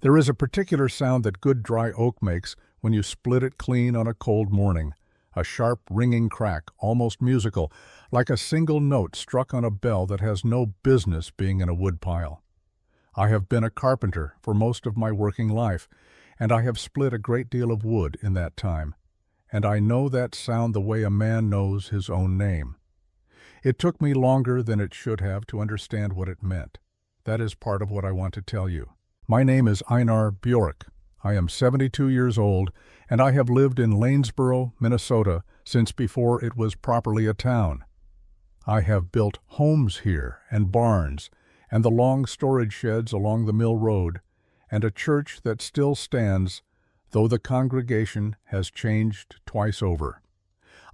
There is a particular sound that good dry oak makes when you split it clean on a cold morning. A sharp, ringing crack, almost musical, like a single note struck on a bell that has no business being in a woodpile. I have been a carpenter for most of my working life, and I have split a great deal of wood in that time, and I know that sound the way a man knows his own name. It took me longer than it should have to understand what it meant. That is part of what I want to tell you. My name is Einar Bjork. I am 72 years old, and I have lived in Lanesboro, Minnesota, since before it was properly a town. I have built homes here, and barns, and the long storage sheds along the mill road, and a church that still stands, though the congregation has changed twice over.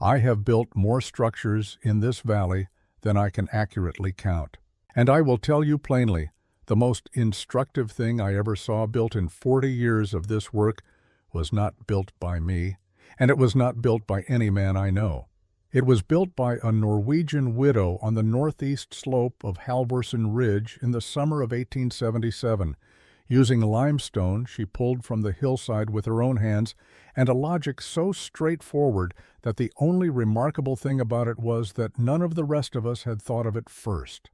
I have built more structures in this valley than I can accurately count. And I will tell you plainly, the most instructive thing I ever saw built in 40 years of this work was not built by me, and it was not built by any man I know. It was built by a Norwegian widow on the northeast slope of Halvorsen Ridge in the summer of 1877, using limestone she pulled from the hillside with her own hands, and a logic so straightforward that the only remarkable thing about it was that none of the rest of us had thought of it first.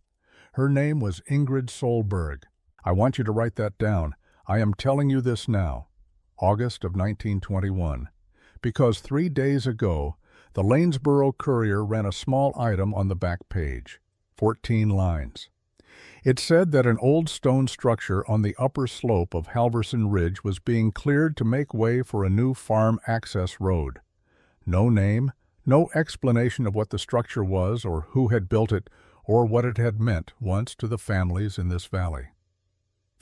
Her name was Ingrid Solberg. I want you to write that down. I am telling you this now, August of 1921, because 3 days ago, the Lanesboro Courier ran a small item on the back page, 14 lines. It said that an old stone structure on the upper slope of Halvorsen Ridge was being cleared to make way for a new farm access road. No name, no explanation of what the structure was or who had built it, or what it had meant once to the families in this valley.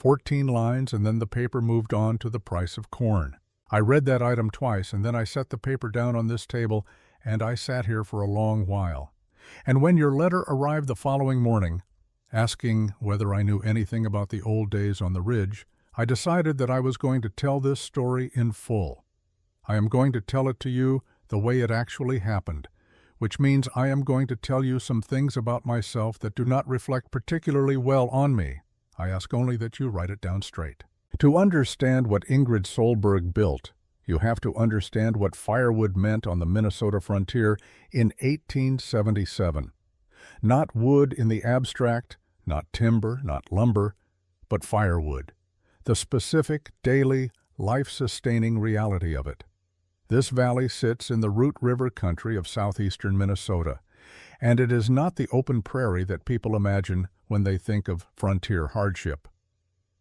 14 lines, and then the paper moved on to the price of corn. I read that item twice, and then I set the paper down on this table, and I sat here for a long while. And when your letter arrived the following morning, asking whether I knew anything about the old days on the ridge, I decided that I was going to tell this story in full. I am going to tell it to you the way it actually happened, which means I am going to tell you some things about myself that do not reflect particularly well on me. I ask only that you write it down straight. To understand what Ingrid Solberg built, you have to understand what firewood meant on the Minnesota frontier in 1877. Not wood in the abstract, not timber, not lumber, but firewood. The specific, daily, life-sustaining reality of it. This valley sits in the Root River country of southeastern Minnesota, and it is not the open prairie that people imagine when they think of frontier hardship.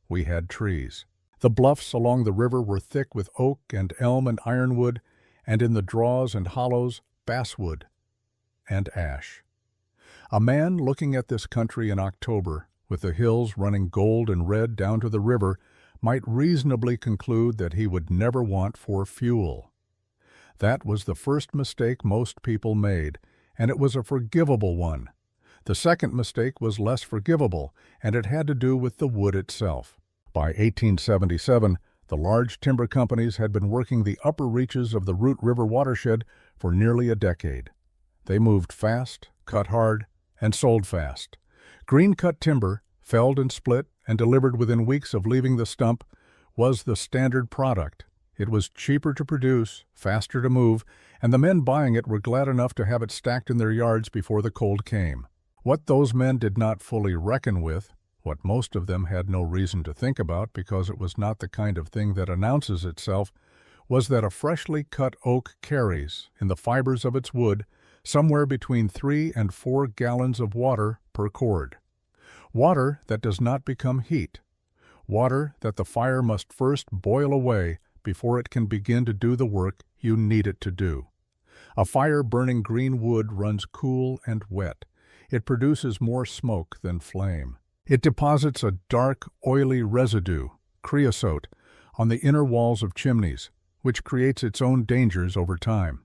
We had trees. The bluffs along the river were thick with oak and elm and ironwood, and in the draws and hollows, basswood and ash. A man looking at this country in October, with the hills running gold and red down to the river, might reasonably conclude that he would never want for fuel. That was the first mistake most people made, and it was a forgivable one. The second mistake was less forgivable, and it had to do with the wood itself. By 1877, the large timber companies had been working the upper reaches of the Root River watershed for nearly a decade. They moved fast, cut hard, and sold fast. Green-cut timber, felled and split and delivered within weeks of leaving the stump, was the standard product. It was cheaper to produce, faster to move, and the men buying it were glad enough to have it stacked in their yards before the cold came. What those men did not fully reckon with, what most of them had no reason to think about because it was not the kind of thing that announces itself, was that a freshly cut oak carries, in the fibers of its wood, somewhere between 3 and 4 gallons of water per cord. Water that does not become heat. Water that the fire must first boil away before it can begin to do the work you need it to do. A fire burning green wood runs cool and wet. It produces more smoke than flame. It deposits a dark, oily residue, creosote, on the inner walls of chimneys, which creates its own dangers over time.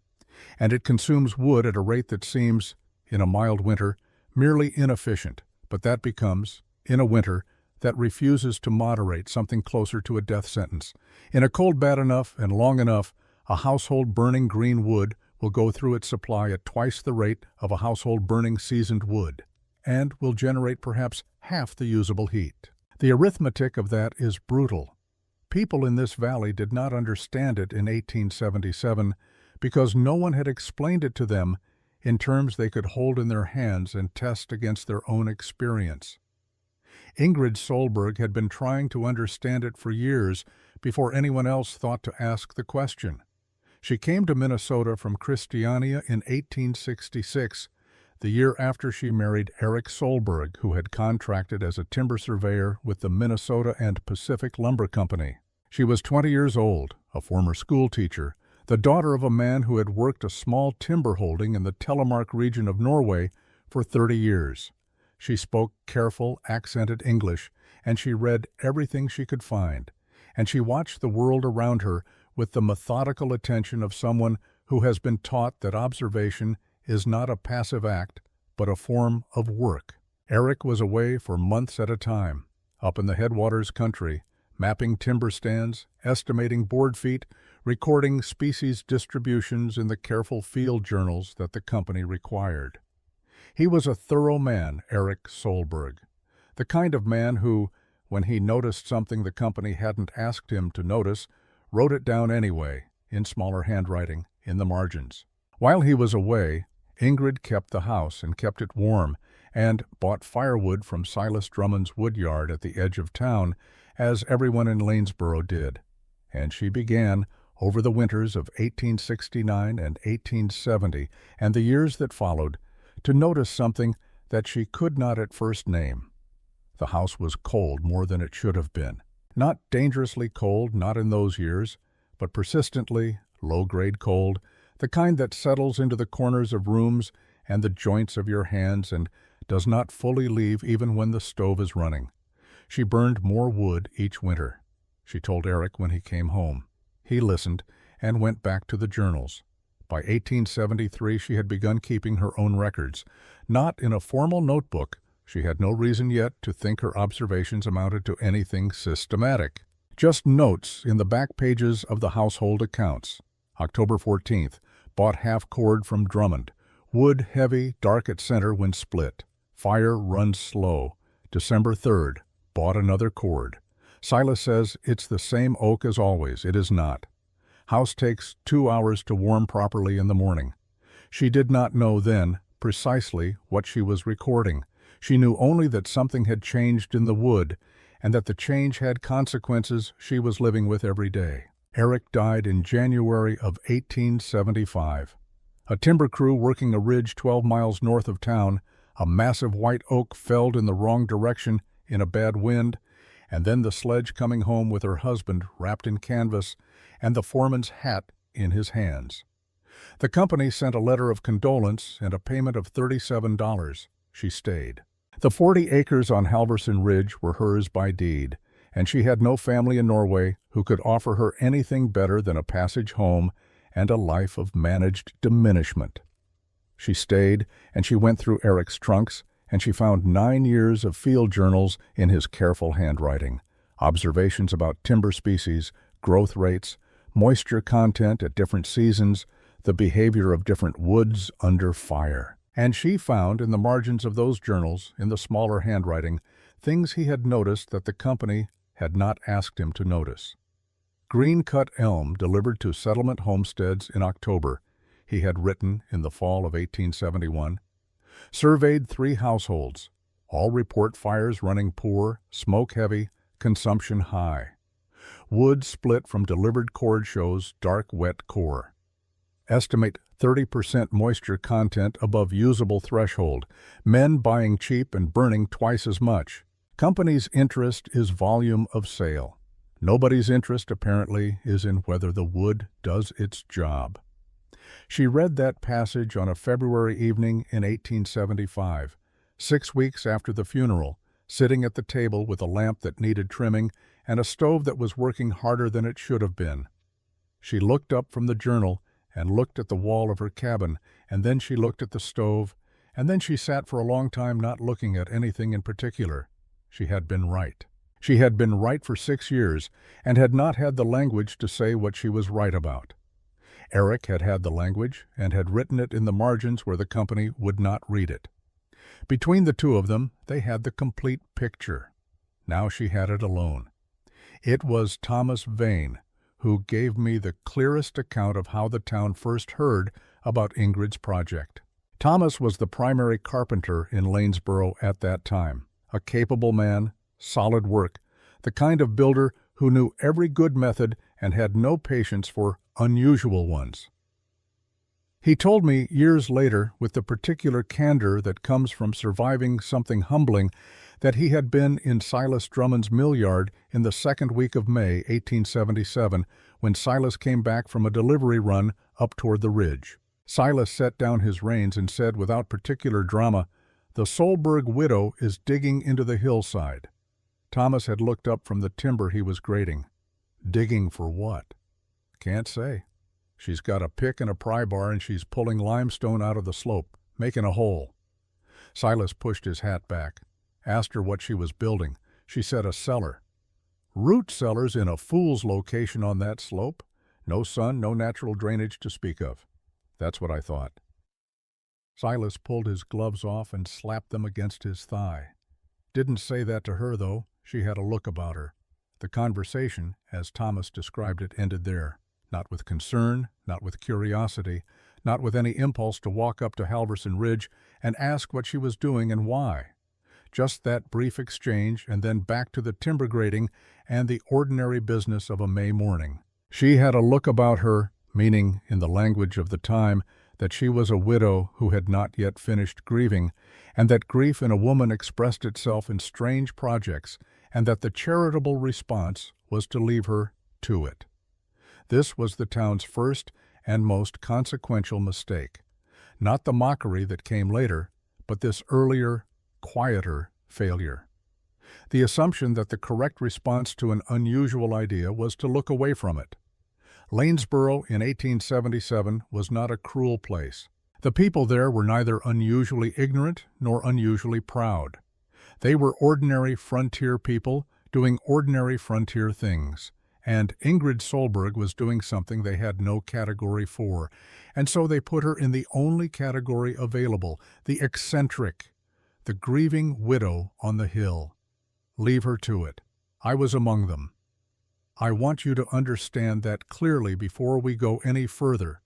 And it consumes wood at a rate that seems, in a mild winter, merely inefficient, but that becomes, in a winter, that refuses to moderate something closer to a death sentence. In a cold bad enough and long enough, a household burning green wood will go through its supply at twice the rate of a household burning seasoned wood, and will generate perhaps half the usable heat. The arithmetic of that is brutal. people in this valley did not understand it in 1877 because no one had explained it to them in terms they could hold in their hands and test against their own experience. Ingrid Solberg had been trying to understand it for years before anyone else thought to ask the question. She came to Minnesota from Christiania in 1866, the year after she married Eric Solberg, who had contracted as a timber surveyor with the Minnesota and Pacific Lumber Company. She was 20 years old, a former schoolteacher, the daughter of a man who had worked a small timber holding in the Telemark region of Norway for 30 years. She spoke careful, accented English, and she read everything she could find, and she watched the world around her with the methodical attention of someone who has been taught that observation is not a passive act, but a form of work. Eric was away for months at a time, up in the Headwaters country, mapping timber stands, estimating board feet, recording species distributions in the careful field journals that the company required. He was a thorough man, Eric Solberg, the kind of man who, when he noticed something the company hadn't asked him to notice, wrote it down anyway, in smaller handwriting, in the margins. While he was away, Ingrid kept the house and kept it warm, and bought firewood from Silas Drummond's woodyard at the edge of town, as everyone in Lanesboro did. And she began, over the winters of 1869 and 1870, and the years that followed, to notice something that she could not at first name. The house was cold more than it should have been. Not dangerously cold, not in those years, but persistently, low-grade cold, the kind that settles into the corners of rooms and the joints of your hands and does not fully leave even when the stove is running. She burned more wood each winter, she told Eric when he came home. He listened and went back to the journals. By 1873 she had begun keeping her own records. Not in a formal notebook, she had no reason yet to think her observations amounted to anything systematic. Just notes in the back pages of the household accounts. October 14th, bought half cord from Drummond. Wood heavy, dark at center when split. Fire runs slow. December 3rd, bought another cord. Silas says it's the same oak as always. It is not. House takes 2 hours to warm properly in the morning. She did not know then precisely what she was recording. She knew only that something had changed in the wood and that the change had consequences she was living with every day. Eric died in January of 1875. A timber crew working a ridge 12 miles north of town, a massive white oak felled in the wrong direction in a bad wind, and then the sledge coming home with her husband wrapped in canvas and the foreman's hat in his hands. The company sent a letter of condolence and a payment of $37. She stayed. The 40 acres on Halverson Ridge were hers by deed, and she had no family in Norway who could offer her anything better than a passage home and a life of managed diminishment. She stayed, and she went through Eric's trunks, and she found 9 years of field journals in his careful handwriting, observations about timber species, growth rates, moisture content at different seasons, the behavior of different woods under fire. And she found in the margins of those journals, in the smaller handwriting, things he had noticed that the company had not asked him to notice. Green-cut elm delivered to settlement homesteads in October, he had written in the fall of 1871. Surveyed 3 households. All report fires running poor, smoke heavy, consumption high. Wood split from delivered cord shows dark wet core. Estimate 30% moisture content above usable threshold. Men buying cheap and burning twice as much. Company's interest is volume of sale. Nobody's interest, apparently, is in whether the wood does its job. She read that passage on a February evening in 1875, 6 weeks after the funeral, sitting at the table with a lamp that needed trimming and a stove that was working harder than it should have been. She looked up from the journal and looked at the wall of her cabin, and then she looked at the stove, and then she sat for a long time not looking at anything in particular. She had been right. She had been right for 6 years and had not had the language to say what she was right about. Eric had had the language and had written it in the margins where the company would not read it. Between the two of them, they had the complete picture. Now she had it alone. It was Thomas Vane who gave me the clearest account of how the town first heard about Ingrid's project. Thomas was the primary carpenter in Lanesboro at that time, a capable man, solid work, the kind of builder who knew every good method and had no patience for unusual ones. He told me years later, with the particular candor that comes from surviving something humbling, that he had been in Silas Drummond's mill yard in the second week of May, 1877, when Silas came back from a delivery run up toward the ridge. Silas set down his reins and said without particular drama, "The Solberg widow is digging into the hillside." Thomas had looked up from the timber he was grading. Digging for what? Can't say. She's got a pick and a pry bar and she's pulling limestone out of the slope, making a hole. Silas pushed his hat back, asked her what she was building. She said a cellar. Root cellars in a fool's location on that slope? No sun, no natural drainage to speak of. That's what I thought. Silas pulled his gloves off and slapped them against his thigh. Didn't say that to her, though. She had a look about her. The conversation, as Thomas described it, ended there. Not with concern, not with curiosity, not with any impulse to walk up to Halverson Ridge and ask what she was doing and why. Just that brief exchange and then back to the timber grading and the ordinary business of a May morning. She had a look about her, meaning, in the language of the time, that she was a widow who had not yet finished grieving, and that grief in a woman expressed itself in strange projects, and that the charitable response was to leave her to it. This was the town's first and most consequential mistake. Not the mockery that came later, but this earlier, quieter failure. The assumption that the correct response to an unusual idea was to look away from it. Lanesboro in 1877 was not a cruel place. The people there were neither unusually ignorant nor unusually proud. They were ordinary frontier people doing ordinary frontier things. And Ingrid Solberg was doing something they had no category for, and so they put her in the only category available, the eccentric, the grieving widow on the hill. Leave her to it. I was among them. I want you to understand that clearly before we go any further.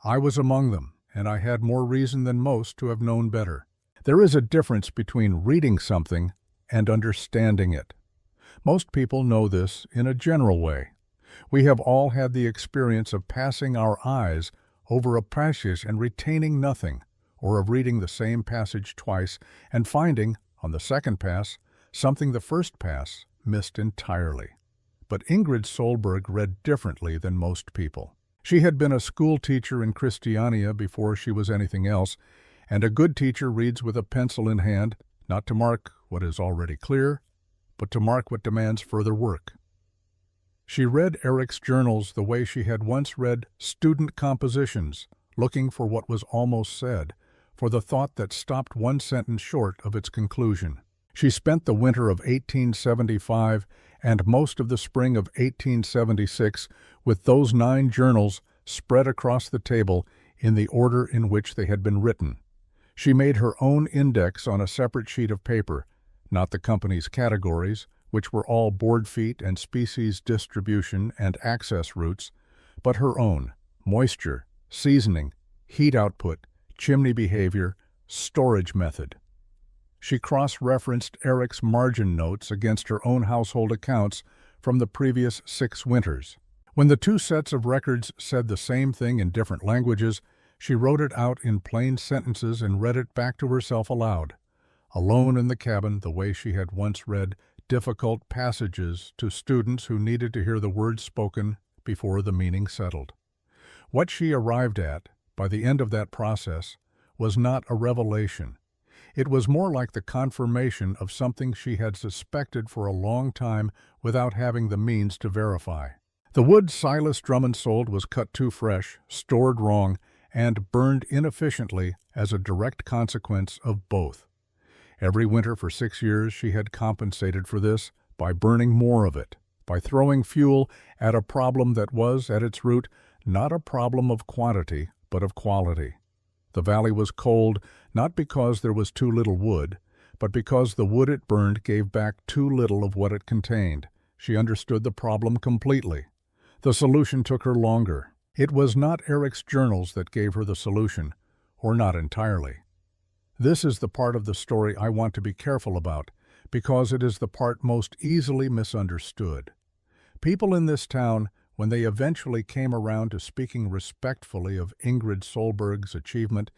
I was among them, and I had more reason than most to have known better. There is a difference between reading something and understanding it. Most people know this in a general way. We have all had the experience of passing our eyes over a passage and retaining nothing, or of reading the same passage twice and finding, on the second pass, something the first pass missed entirely. But Ingrid Solberg read differently than most people. She had been a school teacher in Christiania before she was anything else, and a good teacher reads with a pencil in hand, not to mark what is already clear, but to mark what demands further work. She read Eric's journals the way she had once read student compositions, looking for what was almost said, for the thought that stopped one sentence short of its conclusion. She spent the winter of 1875 and most of the spring of 1876 with those 9 journals spread across the table in the order in which they had been written. She made her own index on a separate sheet of paper, not the company's categories, which were all board feet and species distribution and access routes, but her own: moisture, seasoning, heat output, chimney behavior, storage method. She cross-referenced Eric's margin notes against her own household accounts from the previous 6 winters. When the 2 sets of records said the same thing in different languages, she wrote it out in plain sentences and read it back to herself aloud, alone in the cabin the way she had once read difficult passages to students who needed to hear the words spoken before the meaning settled. What she arrived at, by the end of that process, was not a revelation. It was more like the confirmation of something she had suspected for a long time without having the means to verify. The wood Silas Drummond sold was cut too fresh, stored wrong, and burned inefficiently as a direct consequence of both. Every winter for 6 years she had compensated for this by burning more of it, by throwing fuel at a problem that was, at its root, not a problem of quantity, but of quality. The valley was cold, not because there was too little wood, but because the wood it burned gave back too little of what it contained, She understood the problem completely. The solution took her longer. It was not Eric's journals that gave her the solution, or not entirely. This is the part of the story I want to be careful about, because it is the part most easily misunderstood. People in this town, when they eventually came around to speaking respectfully of Ingrid Solberg's achievement,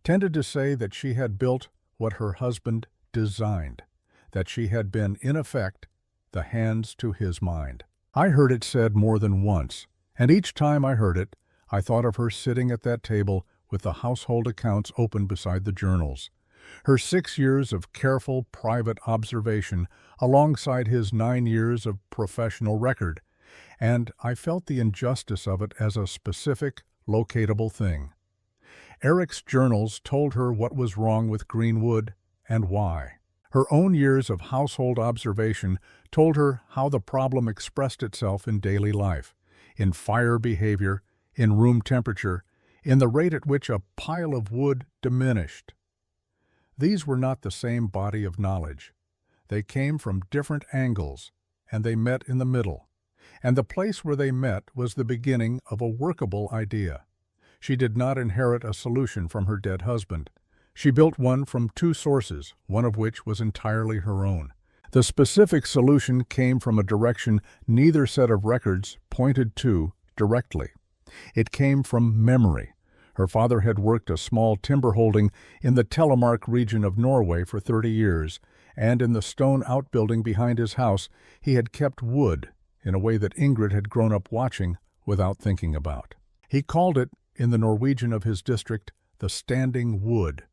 tended to say that she had built what her husband designed, that she had been, in effect, the hands to his mind. I heard it said more than once, and each time I heard it, I thought of her sitting at that table with the household accounts open beside the journals. Her 6 years of careful, private observation alongside his 9 years of professional record, and I felt the injustice of it as a specific, locatable thing. Eric's journals told her what was wrong with Greenwood and why. Her own years of household observation told her how the problem expressed itself in daily life, in fire behavior, in room temperature, in the rate at which a pile of wood diminished. These were not the same body of knowledge. They came from different angles, and they met in the middle. And the place where they met was the beginning of a workable idea. She did not inherit a solution from her dead husband. She built one from 2 sources, one of which was entirely her own. The specific solution came from a direction neither set of records pointed to directly. It came from memory. Her father had worked a small timber holding in the Telemark region of Norway for 30 years, and in the stone outbuilding behind his house he had kept wood in a way that Ingrid had grown up watching without thinking about. He called it, in the Norwegian of his district, the standing wood,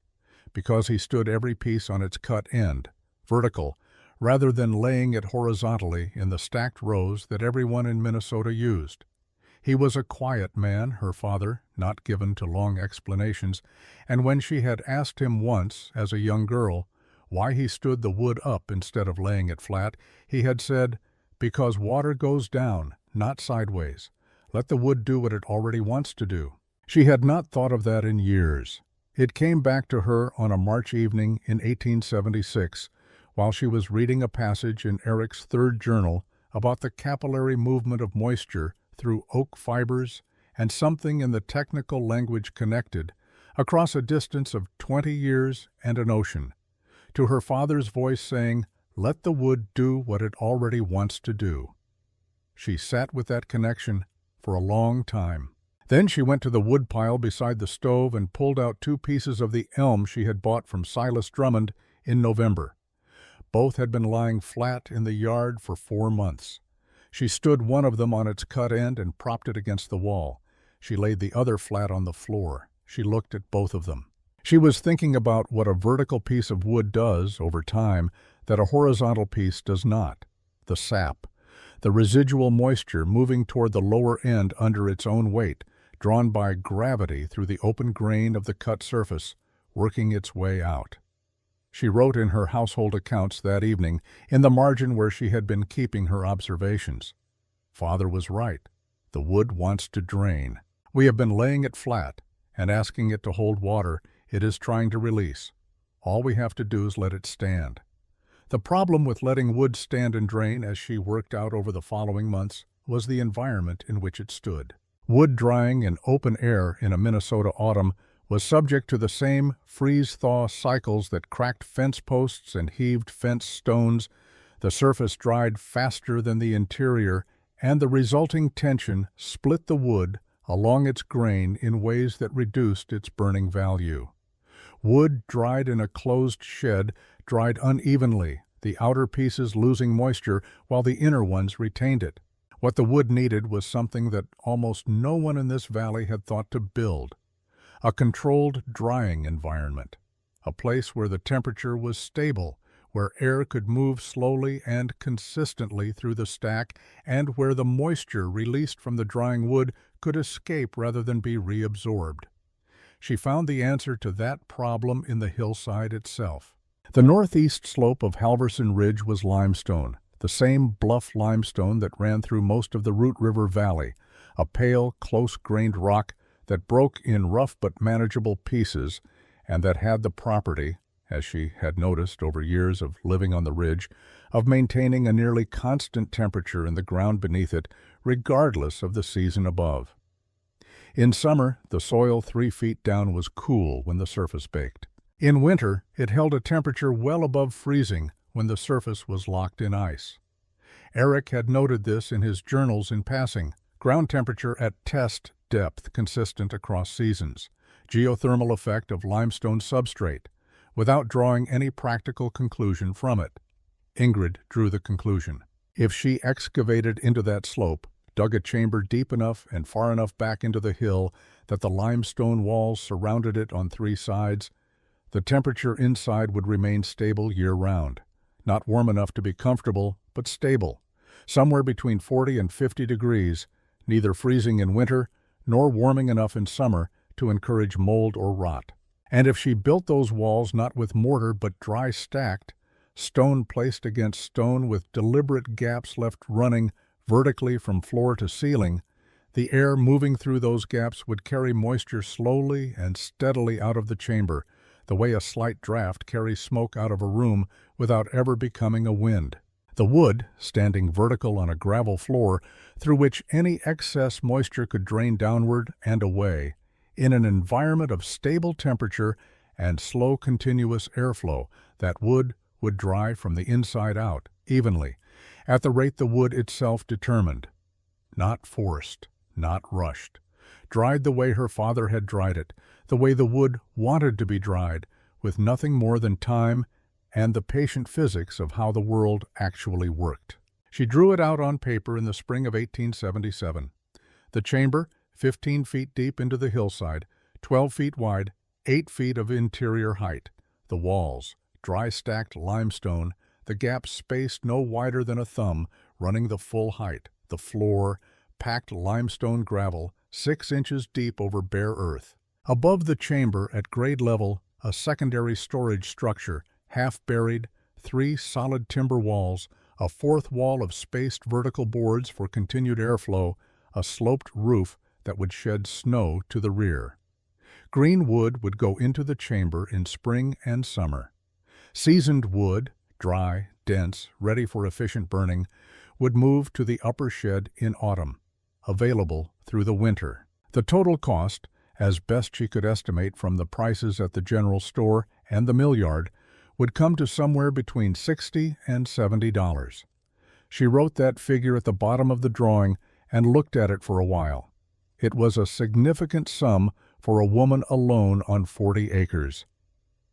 because he stood every piece on its cut end, vertical, rather than laying it horizontally in the stacked rows that everyone in Minnesota used. He was a quiet man, her father, not given to long explanations, and when she had asked him once, as a young girl, why he stood the wood up instead of laying it flat, he had said, "Because water goes down, not sideways. Let the wood do what it already wants to do." She had not thought of that in years. It came back to her on a March evening in 1876, while she was reading a passage in Eric's third journal about the capillary movement of moisture through oak fibers and something in the technical language connected, across a distance of 20 years and an ocean, to her father's voice saying, "Let the wood do what it already wants to do." She sat with that connection for a long time. Then she went to the woodpile beside the stove and pulled out 2 pieces of the elm she had bought from Silas Drummond in November. Both had been lying flat in the yard for 4 months. She stood one of them on its cut end and propped it against the wall. She laid the other flat on the floor. She looked at both of them. She was thinking about what a vertical piece of wood does, over time, that a horizontal piece does not. The sap, the residual moisture moving toward the lower end under its own weight, drawn by gravity through the open grain of the cut surface, working its way out. She wrote in her household accounts that evening, in the margin where she had been keeping her observations. Father was right. The wood wants to drain. We have been laying it flat and asking it to hold water it is trying to release. All we have to do is let it stand. The problem with letting wood stand and drain, as she worked out over the following months, was the environment in which it stood. Wood drying in open air in a Minnesota autumn was subject to the same freeze-thaw cycles that cracked fence posts and heaved fence stones. The surface dried faster than the interior, and the resulting tension split the wood along its grain in ways that reduced its burning value. Wood dried in a closed shed dried unevenly, the outer pieces losing moisture while the inner ones retained it. What the wood needed was something that almost no one in this valley had thought to build: a controlled drying environment, a place where the temperature was stable, where air could move slowly and consistently through the stack, and where the moisture released from the drying wood could escape rather than be reabsorbed. She found the answer to that problem in the hillside itself. The northeast slope of Halverson Ridge was limestone, the same bluff limestone that ran through most of the Root River Valley, a pale, close-grained rock that broke in rough but manageable pieces, and that had the property, as she had noticed over years of living on the ridge, of maintaining a nearly constant temperature in the ground beneath it, regardless of the season above. In summer, the soil 3 feet down was cool when the surface baked. In winter, it held a temperature well above freezing when the surface was locked in ice. Eric had noted this in his journals in passing: ground temperature at test depth consistent across seasons, geothermal effect of limestone substrate, without drawing any practical conclusion from it. Ingrid drew the conclusion. If she excavated into that slope, dug a chamber deep enough and far enough back into the hill that the limestone walls surrounded it on 3 sides, the temperature inside would remain stable year-round. Not warm enough to be comfortable, but stable, somewhere between 40 and 50 degrees, neither freezing in winter nor warming enough in summer to encourage mold or rot. And if she built those walls not with mortar but dry stacked, stone placed against stone with deliberate gaps left running vertically from floor to ceiling, the air moving through those gaps would carry moisture slowly and steadily out of the chamber, the way a slight draft carries smoke out of a room without ever becoming a wind. The wood, standing vertical on a gravel floor through which any excess moisture could drain downward and away, in an environment of stable temperature and slow continuous airflow, that wood would dry from the inside out, evenly, at the rate the wood itself determined. Not forced, not rushed. Dried the way her father had dried it, the way the wood wanted to be dried, with nothing more than time and the patient physics of how the world actually worked. She drew it out on paper in the spring of 1877. The chamber, 15 feet deep into the hillside, 12 feet wide, 8 feet of interior height. The walls, dry-stacked limestone, the gaps spaced no wider than a thumb, running the full height. The floor, packed limestone gravel, 6 inches deep over bare earth. Above the chamber, at grade level, a secondary storage structure, half buried, 3 solid timber walls, a 4th wall of spaced vertical boards for continued airflow, a sloped roof that would shed snow to the rear. Green wood would go into the chamber in spring and summer. Seasoned wood, dry, dense, ready for efficient burning, would move to the upper shed in autumn, available through the winter. The total cost, as best she could estimate from the prices at the general store and the mill yard, would come to somewhere between $60 and $70. She wrote that figure at the bottom of the drawing and looked at it for a while. It was a significant sum for a woman alone on 40 acres.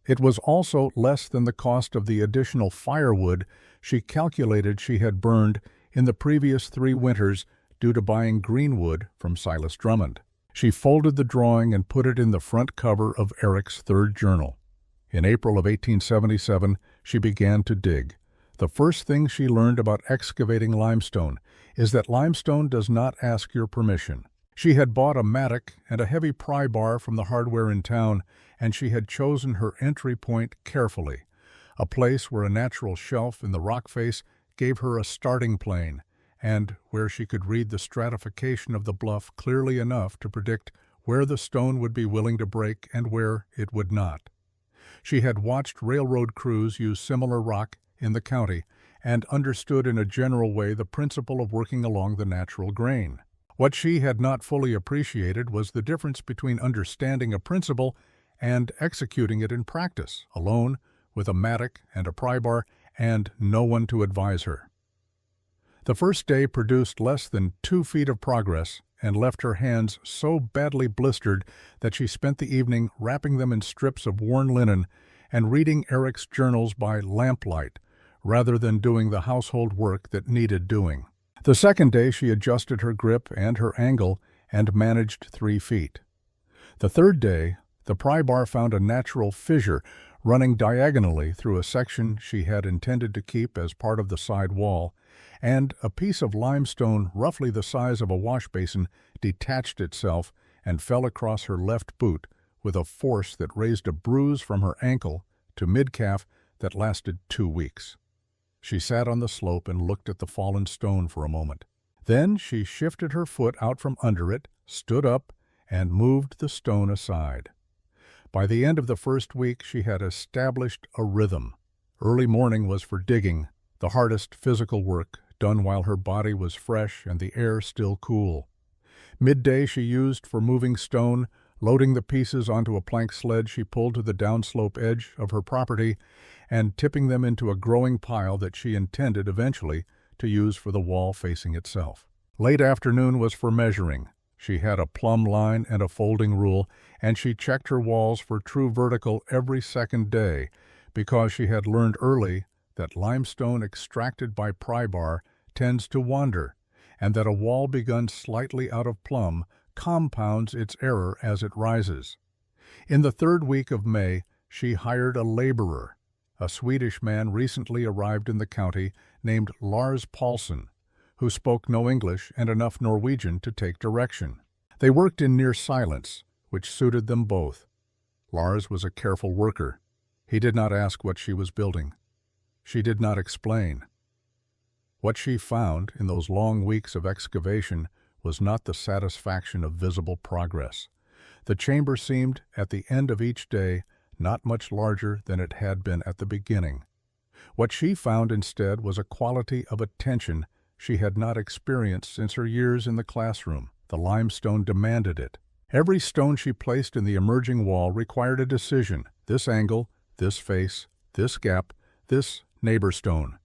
It was also less than the cost of the additional firewood she calculated she had burned in the previous 3 winters due to buying greenwood from Silas Drummond. She folded the drawing and put it in the front cover of Eric's 3rd journal. In April of 1877, she began to dig. The first thing she learned about excavating limestone is that limestone does not ask your permission. She had bought a mattock and a heavy pry bar from the hardware in town, and she had chosen her entry point carefully, a place where a natural shelf in the rock face gave her a starting plane, and where she could read the stratification of the bluff clearly enough to predict where the stone would be willing to break and where it would not. She had watched railroad crews use similar rock in the county and understood in a general way the principle of working along the natural grain. What she had not fully appreciated was the difference between understanding a principle and executing it in practice, alone, with a mattock and a pry bar, and no one to advise her. The first day produced less than 2 feet of progress and left her hands so badly blistered that she spent the evening wrapping them in strips of worn linen and reading Eric's journals by lamplight, rather than doing the household work that needed doing. The second day she adjusted her grip and her angle and managed 3 feet. The third day, the pry bar found a natural fissure running diagonally through a section she had intended to keep as part of the side wall, and a piece of limestone roughly the size of a wash basin detached itself and fell across her left boot with a force that raised a bruise from her ankle to mid-calf that lasted 2 weeks. She sat on the slope and looked at the fallen stone for a moment. Then she shifted her foot out from under it, stood up, and moved the stone aside. By the end of the first week she had established a rhythm. Early morning was for digging, the hardest physical work done while her body was fresh and the air still cool. Midday she used for moving stone, loading the pieces onto a plank sled she pulled to the downslope edge of her property, and tipping them into a growing pile that she intended eventually to use for the wall facing itself. Late afternoon was for measuring. She had a plumb line and a folding rule, and she checked her walls for true vertical every second day, because she had learned early that limestone extracted by pry bar tends to wander, and that a wall begun slightly out of plumb compounds its error as it rises. In the third week of May, she hired a laborer, a Swedish man recently arrived in the county named Lars Paulsson, who spoke no English and enough Norwegian to take direction. They worked in near silence, which suited them both. Lars was a careful worker. He did not ask what she was building. She did not explain. What she found in those long weeks of excavation was not the satisfaction of visible progress. The chamber seemed, at the end of each day, not much larger than it had been at the beginning. What she found instead was a quality of attention she had not experienced since her years in the classroom. The limestone demanded it. Every stone she placed in the emerging wall required a decision: this angle, this face, this gap, this neighbor stone.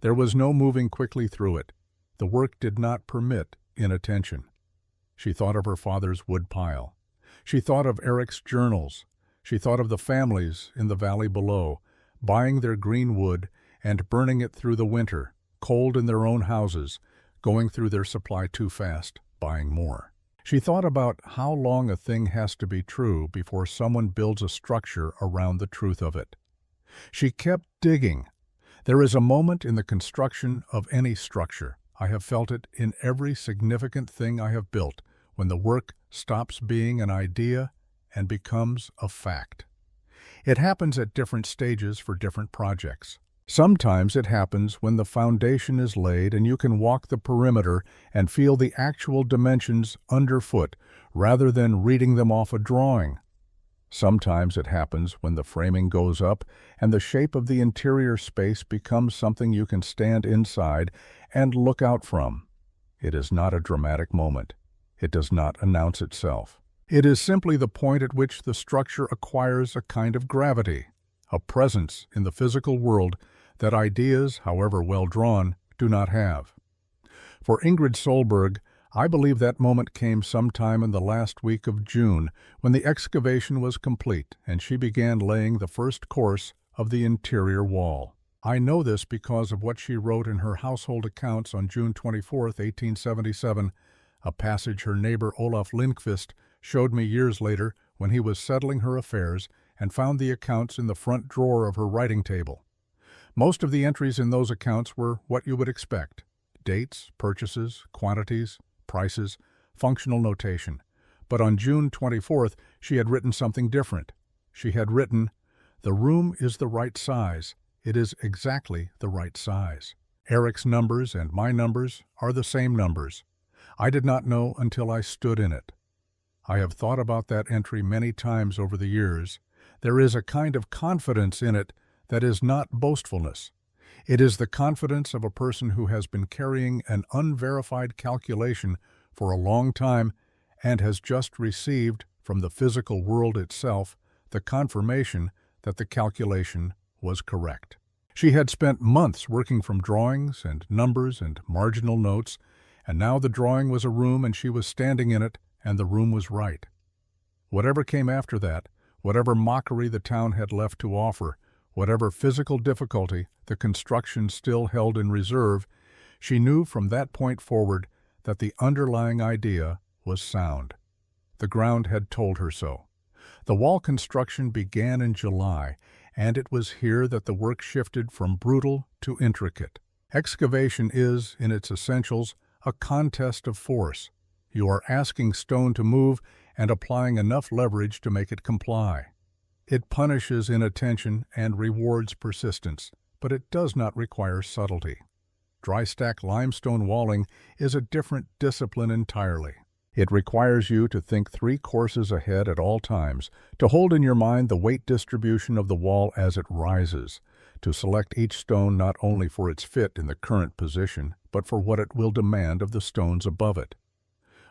There was no moving quickly through it. The work did not permit inattention. She thought of her father's wood pile. She thought of Eric's journals. She thought of the families in the valley below, buying their green wood and burning it through the winter, cold in their own houses, going through their supply too fast, buying more. She thought about how long a thing has to be true before someone builds a structure around the truth of it. She kept digging. There is a moment in the construction of any structure, I have felt it in every significant thing I have built, when the work stops being an idea and becomes a fact. It happens at different stages for different projects. Sometimes it happens when the foundation is laid and you can walk the perimeter and feel the actual dimensions underfoot rather than reading them off a drawing. Sometimes it happens when the framing goes up and the shape of the interior space becomes something you can stand inside and look out from. It is not a dramatic moment. It does not announce itself. It is simply the point at which the structure acquires a kind of gravity, a presence in the physical world that ideas, however well drawn, do not have. For Ingrid Solberg, I believe that moment came sometime in the last week of June, when the excavation was complete and she began laying the first course of the interior wall. I know this because of what she wrote in her household accounts on June 24, 1877, a passage her neighbor Olaf Lindqvist showed me years later when he was settling her affairs and found the accounts in the front drawer of her writing table. Most of the entries in those accounts were what you would expect: dates, purchases, quantities, prices, functional notation. But on June 24th, she had written something different. She had written, "The room is the right size. It is exactly the right size. Eric's numbers and my numbers are the same numbers. I did not know until I stood in it." I have thought about that entry many times over the years. There is a kind of confidence in it that is not boastfulness. It is the confidence of a person who has been carrying an unverified calculation for a long time and has just received from the physical world itself the confirmation that the calculation was correct. She had spent months working from drawings and numbers and marginal notes, and now the drawing was a room and she was standing in it, and the room was right. Whatever came after that, whatever mockery the town had left to offer, whatever physical difficulty the construction still held in reserve, she knew from that point forward that the underlying idea was sound. The ground had told her so. The wall construction began in July, and it was here that the work shifted from brutal to intricate. Excavation is, in its essentials, a contest of force. You are asking stone to move and applying enough leverage to make it comply. It punishes inattention and rewards persistence, but it does not require subtlety. Dry stack limestone walling is a different discipline entirely. It requires you to think 3 courses ahead at all times, to hold in your mind the weight distribution of the wall as it rises, to select each stone not only for its fit in the current position, but for what it will demand of the stones above it.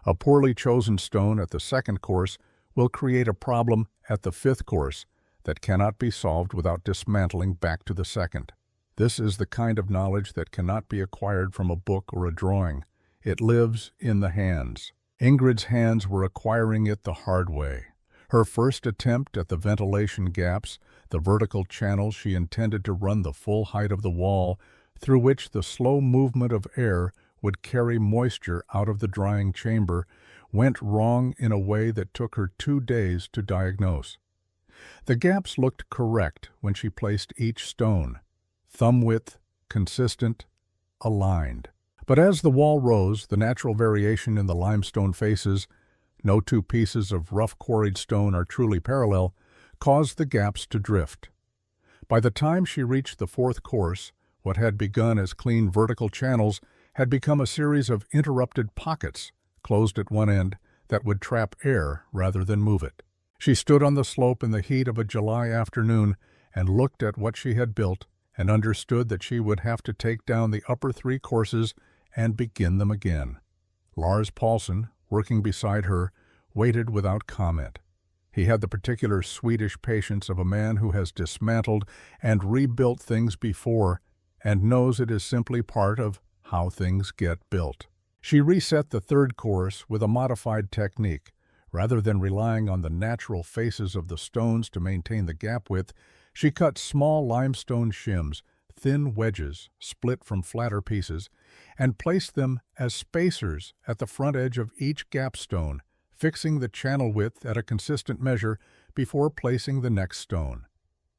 A poorly chosen stone at the second course will create a problem at the fifth course that cannot be solved without dismantling back to the second. This is the kind of knowledge that cannot be acquired from a book or a drawing. It lives in the hands. Ingrid's hands were acquiring it the hard way. Her first attempt at the ventilation gaps, the vertical channels she intended to run the full height of the wall, through which the slow movement of air would carry moisture out of the drying chamber, went wrong in a way that took her 2 days to diagnose. The gaps looked correct when she placed each stone, thumb width, consistent, aligned. But as the wall rose, the natural variation in the limestone faces, no two pieces of rough quarried stone are truly parallel, caused the gaps to drift. By the time she reached the fourth course, what had begun as clean vertical channels had become a series of interrupted pockets, closed at one end, that would trap air rather than move it. She stood on the slope in the heat of a July afternoon and looked at what she had built and understood that she would have to take down the upper 3 courses and begin them again. Lars Paulsson, working beside her, waited without comment. He had the particular Swedish patience of a man who has dismantled and rebuilt things before and knows it is simply part of how things get built. She reset the third course with a modified technique. Rather than relying on the natural faces of the stones to maintain the gap width, she cut small limestone shims, thin wedges split from flatter pieces, and placed them as spacers at the front edge of each gap stone, fixing the channel width at a consistent measure before placing the next stone.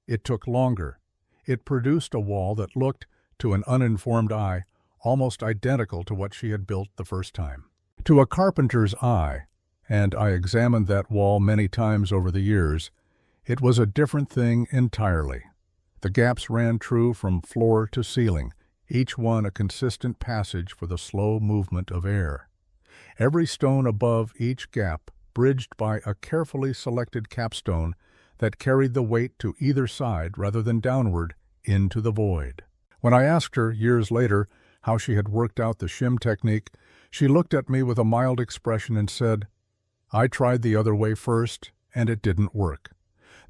It took longer. It produced a wall that looked, to an uninformed eye, almost identical to what she had built the first time. To a carpenter's eye, and I examined that wall many times over the years, it was a different thing entirely. The gaps ran true from floor to ceiling, each one a consistent passage for the slow movement of air. Every stone above each gap bridged by a carefully selected capstone that carried the weight to either side rather than downward into the void. When I asked her, years later, how she had worked out the shim technique, she looked at me with a mild expression and said, "I tried the other way first, and it didn't work.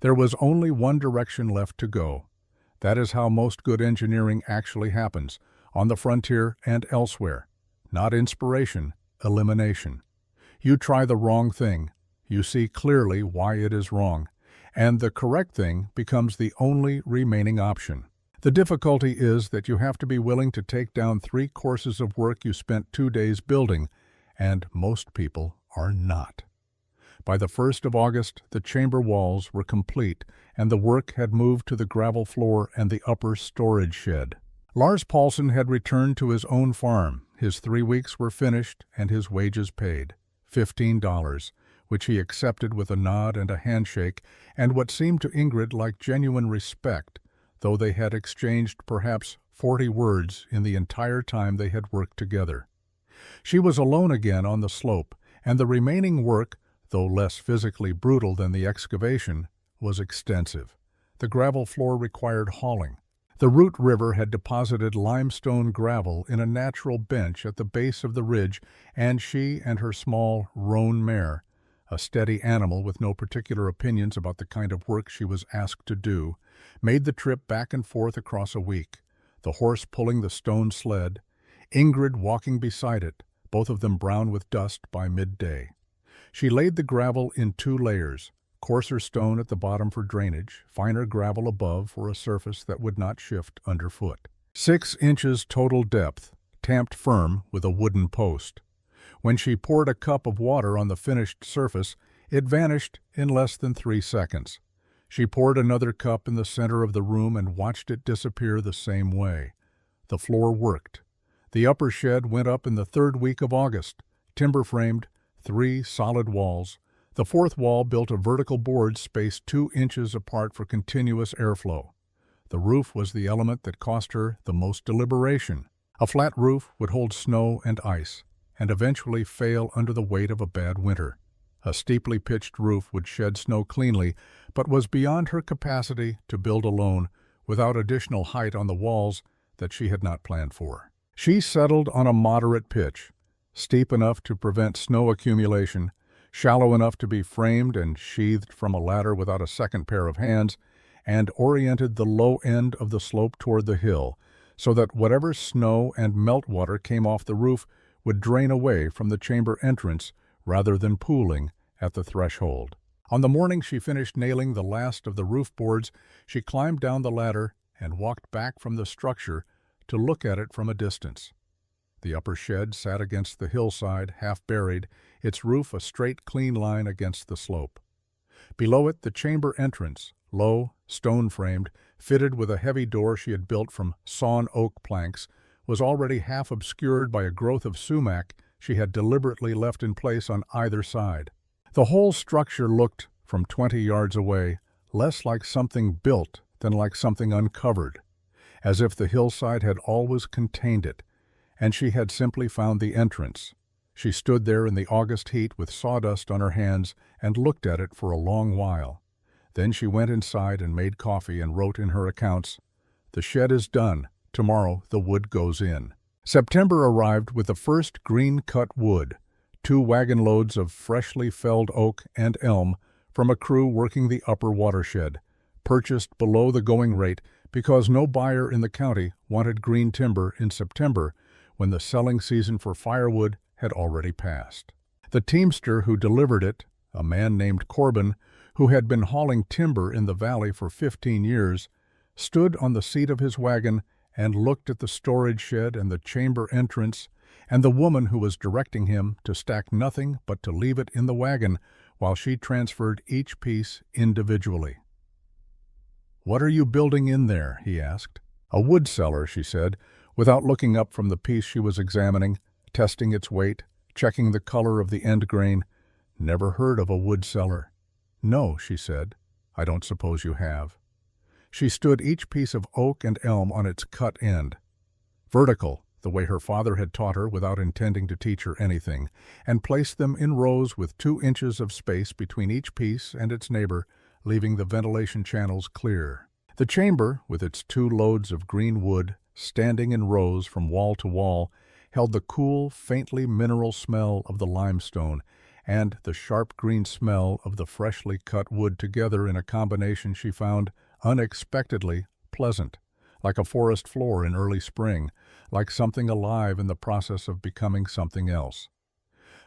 There was only one direction left to go. That is how most good engineering actually happens, on the frontier and elsewhere. Not inspiration, elimination. You try the wrong thing, you see clearly why it is wrong, and the correct thing becomes the only remaining option. The difficulty is that you have to be willing to take down 3 courses of work you spent 2 days building, and most people are not." By the 1st of August, the chamber walls were complete, and the work had moved to the gravel floor and the upper storage shed. Lars Paulsson had returned to his own farm. His 3 weeks were finished and his wages paid, $15, which he accepted with a nod and a handshake, and what seemed to Ingrid like genuine respect, though they had exchanged perhaps 40 words in the entire time they had worked together. She was alone again on the slope, and the remaining work, though less physically brutal than the excavation, was extensive. The gravel floor required hauling. The Root River had deposited limestone gravel in a natural bench at the base of the ridge, and she and her small roan mare, a steady animal with no particular opinions about the kind of work she was asked to do, made the trip back and forth across a week, the horse pulling the stone sled, Ingrid walking beside it, both of them brown with dust by midday. She laid the gravel in 2 layers, coarser stone at the bottom for drainage, finer gravel above for a surface that would not shift underfoot. 6 inches total depth, tamped firm with a wooden post. When she poured a cup of water on the finished surface, it vanished in less than 3 seconds. She poured another cup in the center of the room and watched it disappear the same way. The floor worked. The upper shed went up in the 3rd week of August, timber-framed, 3 solid walls. The 4th wall built a vertical board spaced 2 inches apart for continuous airflow. The roof was the element that cost her the most deliberation. A flat roof would hold snow and ice, and eventually fail under the weight of a bad winter. A steeply pitched roof would shed snow cleanly, but was beyond her capacity to build alone without additional height on the walls that she had not planned for. She settled on a moderate pitch, steep enough to prevent snow accumulation, shallow enough to be framed and sheathed from a ladder without a second pair of hands, and oriented the low end of the slope toward the hill, so that whatever snow and meltwater came off the roof would drain away from the chamber entrance rather than pooling at the threshold. On the morning she finished nailing the last of the roof boards, she climbed down the ladder and walked back from the structure to look at it from a distance. The upper shed sat against the hillside, half buried, its roof a straight, clean line against the slope. Below it, the chamber entrance, low, stone-framed, fitted with a heavy door she had built from sawn oak planks, was already half obscured by a growth of sumac she had deliberately left in place on either side. The whole structure looked, from 20 yards away, less like something built than like something uncovered, as if the hillside had always contained it, and she had simply found the entrance. She stood there in the August heat with sawdust on her hands and looked at it for a long while. Then she went inside and made coffee and wrote in her accounts, "The shed is done. Tomorrow the wood goes in." September arrived with the first green-cut wood, 2 wagon loads of freshly felled oak and elm from a crew working the upper watershed, purchased below the going rate because no buyer in the county wanted green timber in September when the selling season for firewood had already passed. The teamster who delivered it, a man named Corbin, who had been hauling timber in the valley for 15 years, stood on the seat of his wagon and looked at the storage shed and the chamber entrance and the woman who was directing him to stack nothing but to leave it in the wagon while she transferred each piece individually. "What are you building in there?" he asked. "A wood cellar," she said, without looking up from the piece she was examining, testing its weight, checking the color of the end grain. "Never heard of a wood cellar." "No," she said. "I don't suppose you have." She stood each piece of oak and elm on its cut end, vertical, the way her father had taught her without intending to teach her anything, and placed them in rows with 2 inches of space between each piece and its neighbor, leaving the ventilation channels clear. The chamber, with its 2 loads of green wood, standing in rows from wall to wall, held the cool, faintly mineral smell of the limestone and the sharp green smell of the freshly cut wood together in a combination she found unexpectedly pleasant, like a forest floor in early spring, like something alive in the process of becoming something else.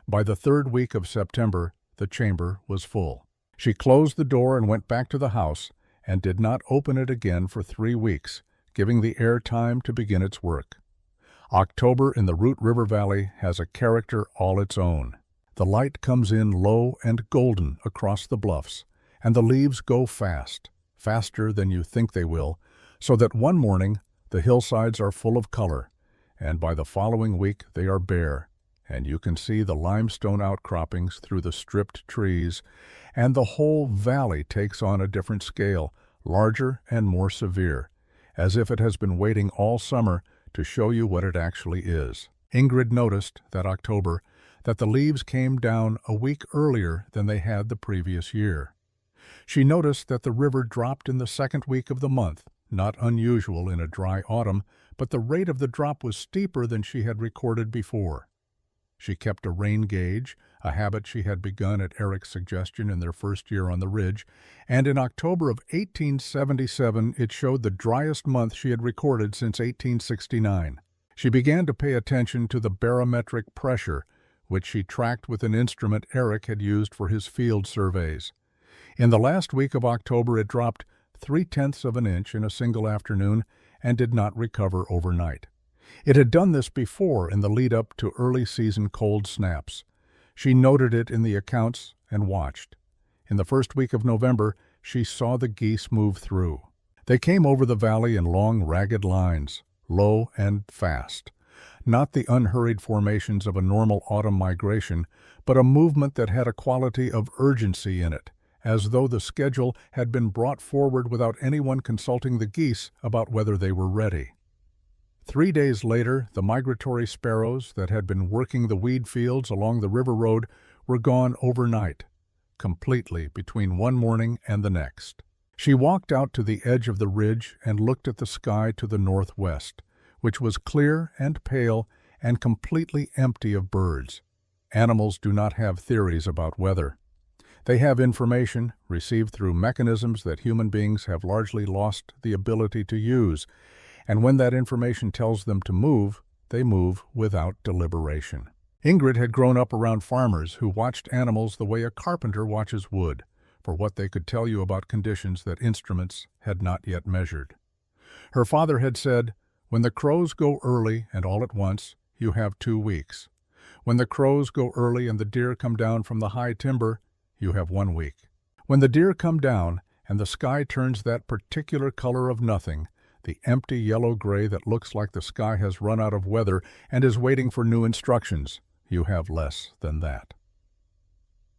By the 3rd week of September, the chamber was full. She closed the door and went back to the house, and did not open it again for 3 weeks, giving the air time to begin its work. October in the Root River Valley has a character all its own. The light comes in low and golden across the bluffs, and the leaves go fast, faster than you think they will, so that one morning the hillsides are full of color, and by the following week they are bare, and you can see the limestone outcroppings through the stripped trees, and the whole valley takes on a different scale, larger and more severe, as if it has been waiting all summer to show you what it actually is. Ingrid noticed that October that the leaves came down a week earlier than they had the previous year. She noticed that the river dropped in the 2nd week of the month, not unusual in a dry autumn, but the rate of the drop was steeper than she had recorded before. She kept a rain gauge, a habit she had begun at Eric's suggestion in their first year on the ridge, and in October of 1877 it showed the driest month she had recorded since 1869. She began to pay attention to the barometric pressure, which she tracked with an instrument Eric had used for his field surveys. In the last week of October it dropped 0.3 of an inch in a single afternoon and did not recover overnight. It had done this before in the lead-up to early-season cold snaps. She noted it in the accounts and watched. In the first week of November, she saw the geese move through. They came over the valley in long, ragged lines, low and fast. Not the unhurried formations of a normal autumn migration, but a movement that had a quality of urgency in it, as though the schedule had been brought forward without anyone consulting the geese about whether they were ready. 3 days later, the migratory sparrows that had been working the weed fields along the river road were gone overnight, completely between one morning and the next. She walked out to the edge of the ridge and looked at the sky to the northwest, which was clear and pale and completely empty of birds. Animals do not have theories about weather. They have information received through mechanisms that human beings have largely lost the ability to use, and when that information tells them to move, they move without deliberation. Ingrid had grown up around farmers who watched animals the way a carpenter watches wood, for what they could tell you about conditions that instruments had not yet measured. Her father had said, "When the crows go early and all at once, you have 2 weeks. When the crows go early and the deer come down from the high timber, you have 1 week. When the deer come down and the sky turns that particular color of nothing, the empty yellow-gray that looks like the sky has run out of weather and is waiting for new instructions, you have less than that."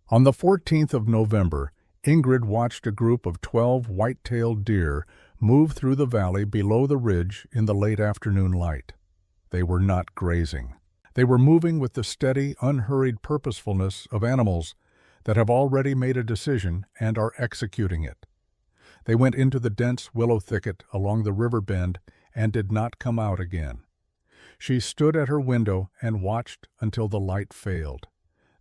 On the 14th of November, Ingrid watched a group of 12 white-tailed deer move through the valley below the ridge in the late afternoon light. They were not grazing. They were moving with the steady, unhurried purposefulness of animals that have already made a decision and are executing it. They went into the dense willow thicket along the river bend and did not come out again. She stood at her window and watched until the light failed.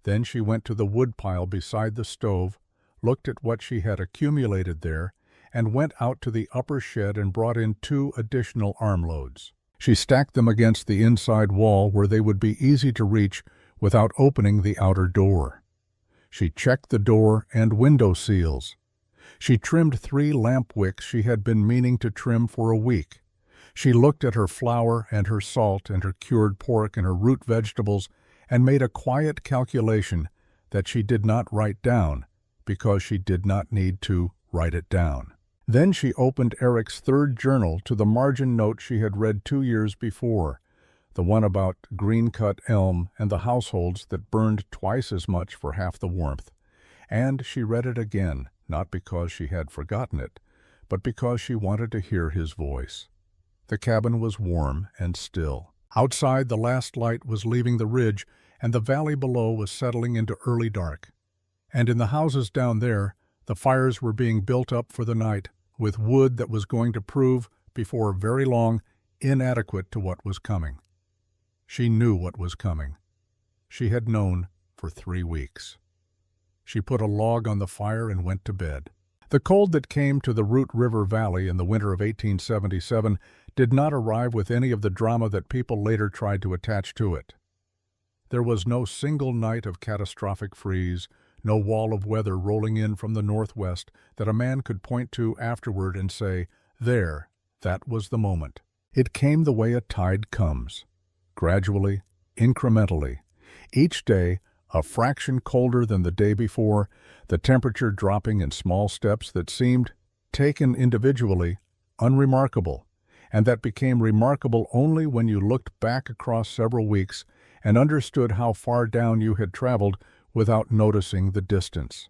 Then she went to the woodpile beside the stove, looked at what she had accumulated there, and went out to the upper shed and brought in 2 additional armloads. She stacked them against the inside wall where they would be easy to reach without opening the outer door. She checked the door and window seals. She trimmed 3 lamp wicks she had been meaning to trim for a week. She looked at her flour and her salt and her cured pork and her root vegetables and made a quiet calculation that she did not write down because she did not need to write it down. Then she opened Eric's 3rd journal to the margin note she had read 2 years before, the one about green-cut elm and the households that burned twice as much for half the warmth. And she read it again, not because she had forgotten it, but because she wanted to hear his voice. The cabin was warm and still. Outside, the last light was leaving the ridge, and the valley below was settling into early dark. And in the houses down there, the fires were being built up for the night, with wood that was going to prove, before very long, inadequate to what was coming. She knew what was coming. She had known for 3 weeks. She put a log on the fire and went to bed. The cold that came to the Root River Valley in the winter of 1877 did not arrive with any of the drama that people later tried to attach to it. There was no single night of catastrophic freeze, no wall of weather rolling in from the northwest that a man could point to afterward and say, "There, that was the moment." It came the way a tide comes, gradually, incrementally. Each day, a fraction colder than the day before, the temperature dropping in small steps that seemed, taken individually, unremarkable, and that became remarkable only when you looked back across several weeks and understood how far down you had traveled without noticing the distance.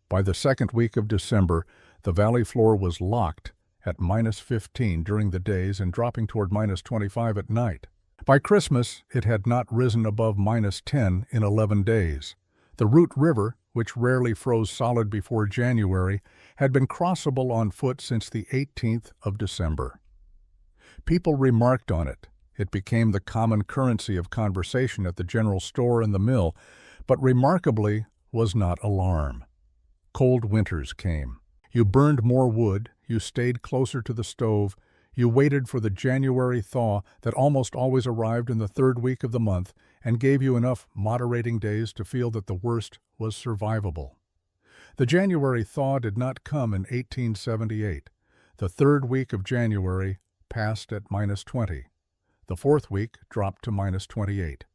By the 2nd week of December, the valley floor was locked at -15 during the days and dropping toward -25 at night. By Christmas, it had not risen above -10 in 11 days. The Root River, which rarely froze solid before January, had been crossable on foot since the 18th of December. People remarked on it. It became the common currency of conversation at the general store and the mill, but remarkably was not alarm. Cold winters came. You burned more wood, you stayed closer to the stove, you waited for the January thaw that almost always arrived in the 3rd week of the month and gave you enough moderating days to feel that the worst was survivable. The January thaw did not come in 1878. The 3rd week of January passed at -20. The 4th week dropped to -28.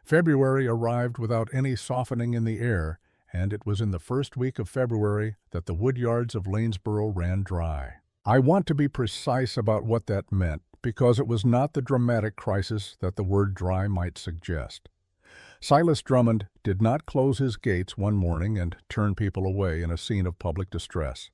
February arrived without any softening in the air, and it was in the 1st week of February that the wood yards of Lanesboro ran dry. I want to be precise about what that meant, because it was not the dramatic crisis that the word dry might suggest. Silas Drummond did not close his gates one morning and turn people away in a scene of public distress.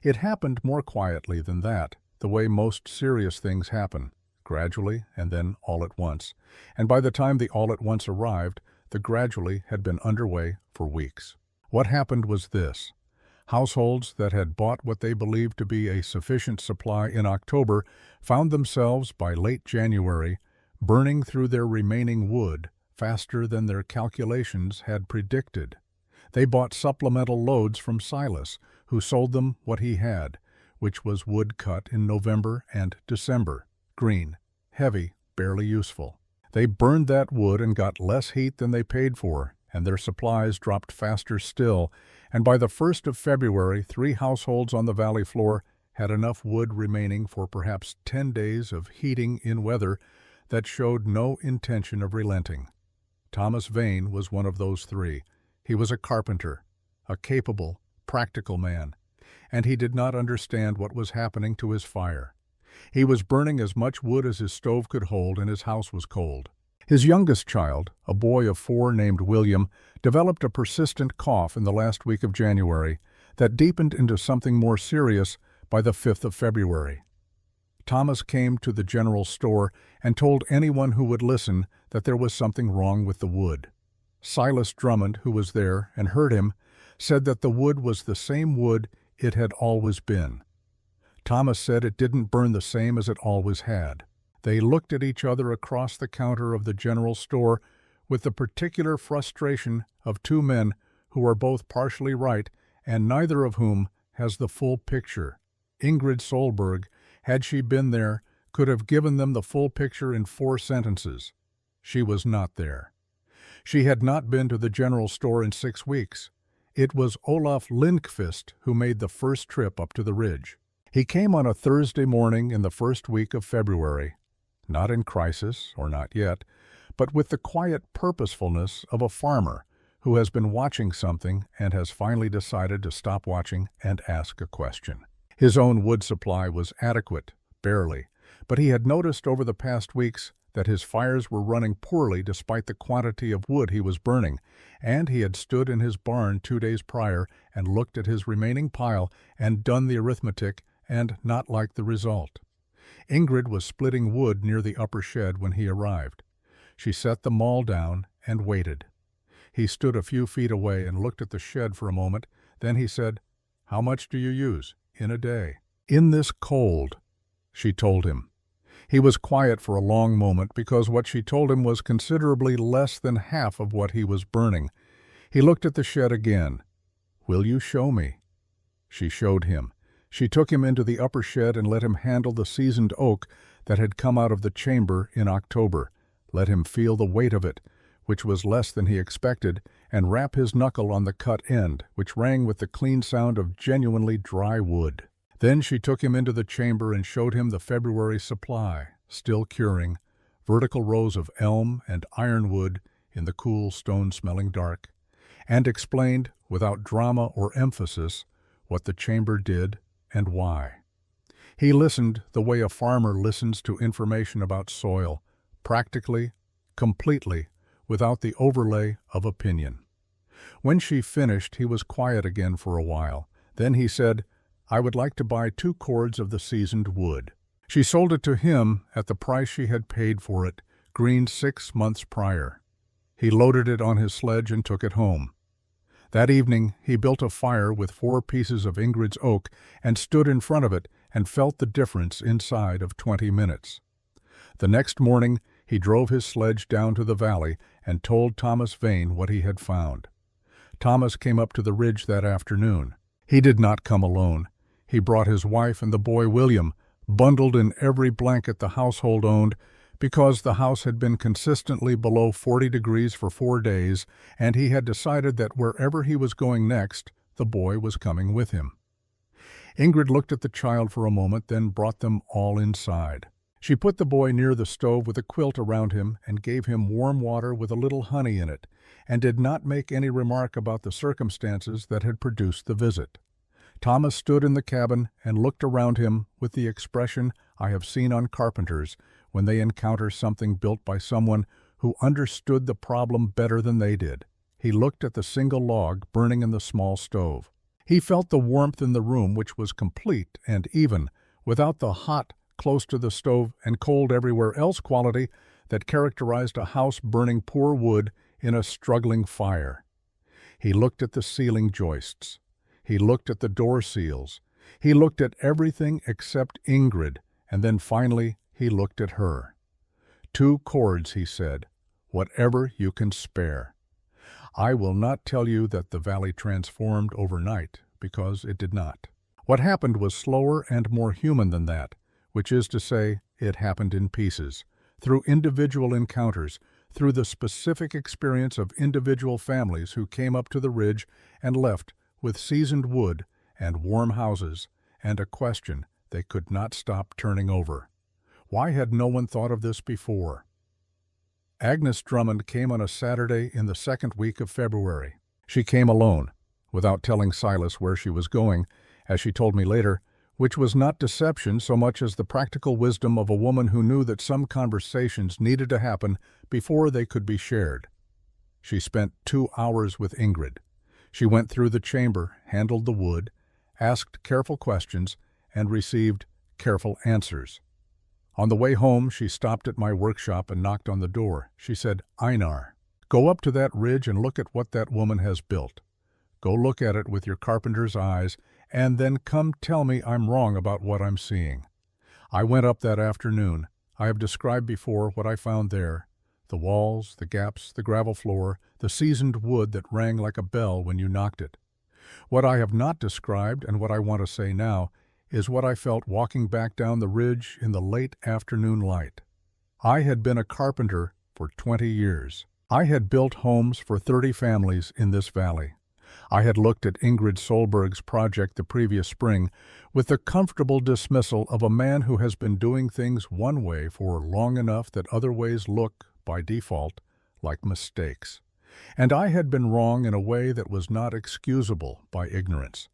It happened more quietly than that, the way most serious things happen, gradually and then all at once, and by the time the all at once arrived, the gradually had been underway for weeks. What happened was this. Households that had bought what they believed to be a sufficient supply in October found themselves, by late January, burning through their remaining wood faster than their calculations had predicted. They bought supplemental loads from Silas, who sold them what he had, which was wood cut in November and December, green, heavy, barely useful. They burned that wood and got less heat than they paid for, and their supplies dropped faster still, and by the 1st of February, 3 households on the valley floor had enough wood remaining for perhaps 10 days of heating in weather that showed no intention of relenting. Thomas Vane was one of those 3. He was a carpenter, a capable, practical man, and he did not understand what was happening to his fire. He was burning as much wood as his stove could hold, and his house was cold. His youngest child, a boy of 4 named William, developed a persistent cough in the last week of January that deepened into something more serious by the 5th of February. Thomas came to the general store and told anyone who would listen that there was something wrong with the wood. Silas Drummond, who was there and heard him, said that the wood was the same wood it had always been. Thomas said it didn't burn the same as it always had. They looked at each other across the counter of the general store with the particular frustration of 2 men who are both partially right and neither of whom has the full picture. Ingrid Solberg, had she been there, could have given them the full picture in 4 sentences. She was not there. She had not been to the general store in 6 weeks. It was Olaf Lindqvist who made the first trip up to the ridge. He came on a Thursday morning in the first week of February, not in crisis, or not yet, but with the quiet purposefulness of a farmer who has been watching something and has finally decided to stop watching and ask a question. His own wood supply was adequate, barely, but he had noticed over the past weeks that his fires were running poorly despite the quantity of wood he was burning, and he had stood in his barn 2 days prior and looked at his remaining pile and done the arithmetic and not liked the result. Ingrid was splitting wood near the upper shed when he arrived. She set the maul down and waited. He stood a few feet away and looked at the shed for a moment. Then he said, "How much do you use in a day?" "In this cold," she told him. He was quiet for a long moment because what she told him was considerably less than half of what he was burning. He looked at the shed again. "Will you show me?" She showed him. She took him into the upper shed and let him handle the seasoned oak that had come out of the chamber in October, let him feel the weight of it, which was less than he expected, and rap his knuckle on the cut end, which rang with the clean sound of genuinely dry wood. Then she took him into the chamber and showed him the February supply, still curing, vertical rows of elm and ironwood in the cool, stone-smelling dark, and explained, without drama or emphasis, what the chamber did and why. He listened the way a farmer listens to information about soil, practically, completely, without the overlay of opinion. When she finished, he was quiet again for a while. Then he said, "I would like to buy 2 cords of the seasoned wood." She sold it to him at the price she had paid for it, green 6 months prior. He loaded it on his sledge and took it home. That evening he built a fire with 4 pieces of Ingrid's oak and stood in front of it and felt the difference inside of 20 minutes. The next morning he drove his sledge down to the valley and told Thomas Vane what he had found. Thomas came up to the ridge that afternoon. He did not come alone. He brought his wife and the boy William, bundled in every blanket the household owned, because the house had been consistently below 40 degrees for 4 days, and he had decided that wherever he was going next, the boy was coming with him. Ingrid looked at the child for a moment, then brought them all inside. She put the boy near the stove with a quilt around him and gave him warm water with a little honey in it, and did not make any remark about the circumstances that had produced the visit. Thomas stood in the cabin and looked around him with the expression I have seen on carpenters when they encounter something built by someone who understood the problem better than they did. He looked at the single log burning in the small stove. He felt the warmth in the room, which was complete and even, without the hot, close to the stove and cold everywhere else quality that characterized a house burning poor wood in a struggling fire. He looked at the ceiling joists. He looked at the door seals. He looked at everything except Ingrid, and then finally he looked at her. 2 cords, he said, whatever you can spare. I will not tell you that the valley transformed overnight, because it did not. What happened was slower and more human than that, which is to say, it happened in pieces, through individual encounters, through the specific experience of individual families who came up to the ridge and left with seasoned wood and warm houses and a question they could not stop turning over. Why had no one thought of this before? Agnes Drummond came on a Saturday in the second week of February. She came alone, without telling Silas where she was going, as she told me later, which was not deception so much as the practical wisdom of a woman who knew that some conversations needed to happen before they could be shared. She spent 2 hours with Ingrid. She went through the chamber, handled the wood, asked careful questions, and received careful answers. On the way home, she stopped at my workshop and knocked on the door. She said, "Einar, go up to that ridge and look at what that woman has built. Go look at it with your carpenter's eyes, and then come tell me I'm wrong about what I'm seeing." I went up that afternoon. I have described before what I found there: the walls, the gaps, the gravel floor, the seasoned wood that rang like a bell when you knocked it. What I have not described, and what I want to say now, is what I felt walking back down the ridge in the late afternoon light. I had been a carpenter for 20 years. I had built homes for 30 families in this valley. I had looked at Ingrid Solberg's project the previous spring with the comfortable dismissal of a man who has been doing things one way for long enough that other ways look, by default, like mistakes. And I had been wrong in a way that was not excusable by ignorance.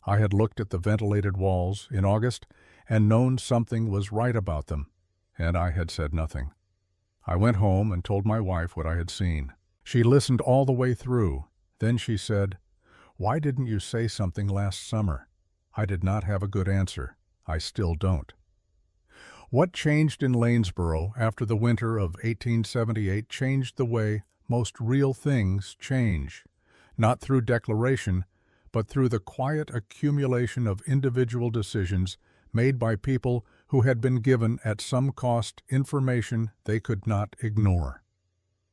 I had looked at the ventilated walls in August and known something was right about them, and I had said nothing. I went home and told my wife what I had seen. She listened all the way through. Then she said, "Why didn't you say something last summer?" I did not have a good answer. I still don't. What changed in Lanesboro after the winter of 1878 changed the way most real things change, not through declaration, but through the quiet accumulation of individual decisions made by people who had been given at some cost information they could not ignore.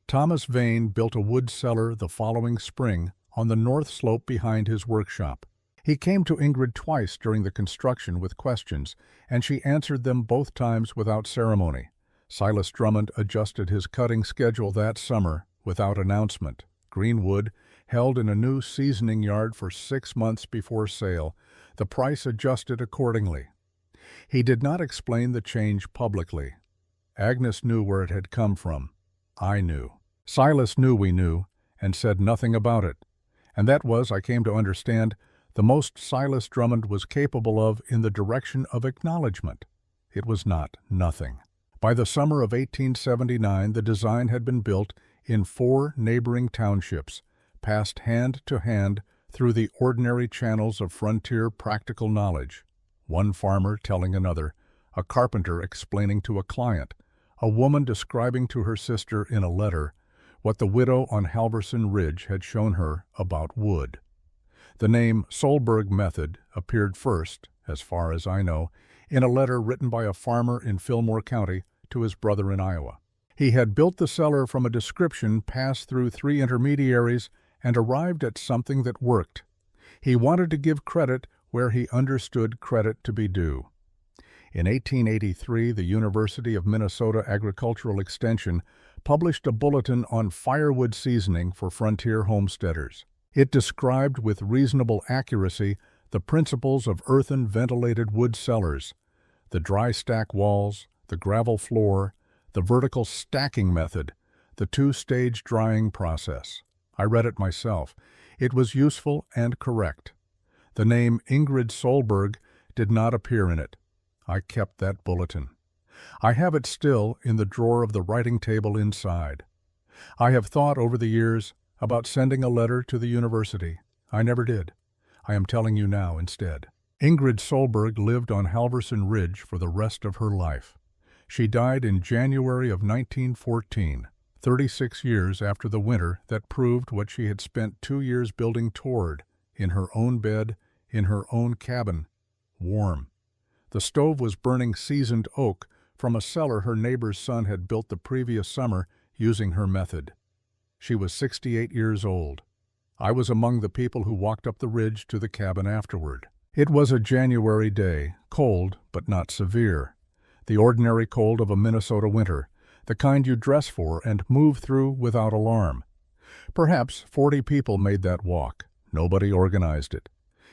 Thomas Vane built a wood cellar the following spring on the north slope behind his workshop. He came to Ingrid twice during the construction with questions, and she answered them both times without ceremony. Silas Drummond adjusted his cutting schedule that summer without announcement. Green wood, held in a new seasoning yard for 6 months before sale, the price adjusted accordingly. He did not explain the change publicly. Agnes knew where it had come from. I knew. Silas knew we knew, and said nothing about it. And that was, I came to understand, the most Silas Drummond was capable of in the direction of acknowledgement. It was not nothing. By the summer of 1879, the design had been built in 4 neighboring townships, passed hand to hand through the ordinary channels of frontier practical knowledge. One farmer telling another, a carpenter explaining to a client, a woman describing to her sister in a letter what the widow on Halverson Ridge had shown her about wood. The name Solberg Method appeared first, as far as I know, in a letter written by a farmer in Fillmore County to his brother in Iowa. He had built the cellar from a description passed through 3 intermediaries and arrived at something that worked. He wanted to give credit where he understood credit to be due. In 1883, the University of Minnesota Agricultural Extension published a bulletin on firewood seasoning for frontier homesteaders. It described with reasonable accuracy the principles of earthen ventilated wood cellars, the dry stack walls, the gravel floor, the vertical stacking method, the 2-stage drying process. I read it myself. It was useful and correct. The name Ingrid Solberg did not appear in it. I kept that bulletin. I have it still in the drawer of the writing table inside. I have thought over the years about sending a letter to the university. I never did. I am telling you now instead. Ingrid Solberg lived on Halverson Ridge for the rest of her life. She died in January of 1914, 36 years after the winter that proved what she had spent 2 years building toward in her own bed in her own cabin, warm. The stove was burning seasoned oak from a cellar her neighbor's son had built the previous summer using her method. She was 68 years old. I was among the people who walked up the ridge to the cabin afterward. It was a January day, cold but not severe. The ordinary cold of a Minnesota winter, the kind you dress for and move through without alarm. Perhaps 40 people made that walk. Nobody organized it.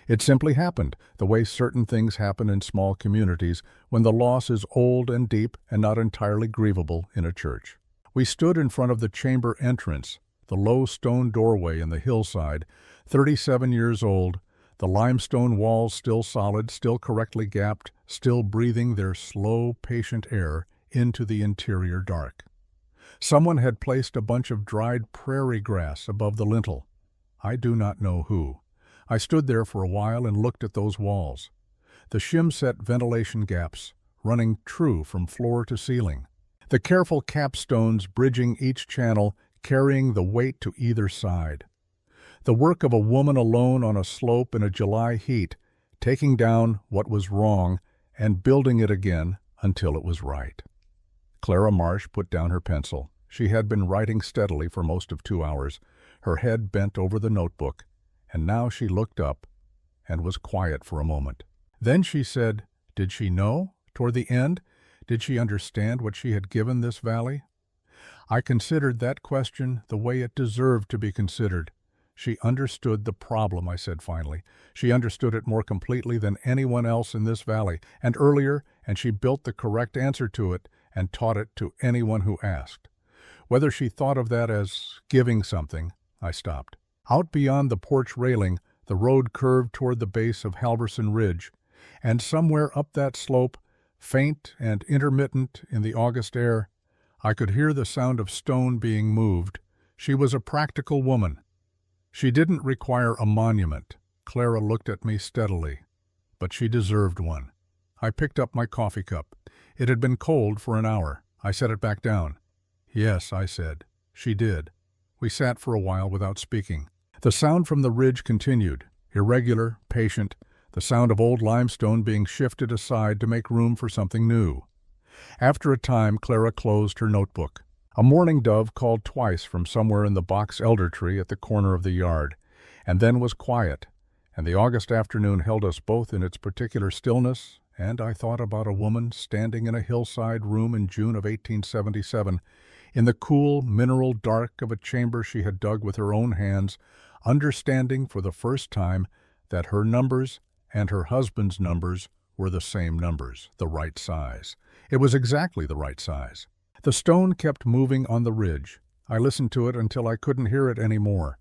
It simply happened, the way certain things happen in small communities when the loss is old and deep and not entirely grievable in a church. We stood in front of the chamber entrance, the low stone doorway in the hillside, 37 years old, the limestone walls still solid, still correctly gapped, still breathing their slow, patient air into the interior dark. Someone had placed a bunch of dried prairie grass above the lintel. I do not know who. I stood there for a while and looked at those walls. The shim-set ventilation gaps, running true from floor to ceiling. The careful capstones bridging each channel, carrying the weight to either side. The work of a woman alone on a slope in a July heat, taking down what was wrong and building it again until it was right. Clara Marsh put down her pencil. She had been writing steadily for most of 2 hours, her head bent over the notebook, and now she looked up and was quiet for a moment. Then she said, did she know, toward the end? Did she understand what she had given this valley? I considered that question the way it deserved to be considered. She understood the problem, I said finally. She understood it more completely than anyone else in this valley, and earlier, and she built the correct answer to it and taught it to anyone who asked. Whether she thought of that as giving something, I stopped. Out beyond the porch railing, the road curved toward the base of Halverson Ridge, and somewhere up that slope, faint and intermittent in the August air, I could hear the sound of stone being moved. She was a practical woman. She didn't require a monument. Clara looked at me steadily. But she deserved one. I picked up my coffee cup. It had been cold for an hour. I set it back down. Yes, I said. She did. We sat for a while without speaking. The sound from the ridge continued, irregular, patient, the sound of old limestone being shifted aside to make room for something new. After a time, Clara closed her notebook. A mourning dove called twice from somewhere in the box elder tree at the corner of the yard, and then was quiet, and the August afternoon held us both in its particular stillness, and I thought about a woman standing in a hillside room in June of 1877, in the cool, mineral dark of a chamber she had dug with her own hands, understanding for the first time that her numbers and her husband's numbers were the same numbers, the right size. It was exactly the right size. The stone kept moving on the ridge. I listened to it until I couldn't hear it any more.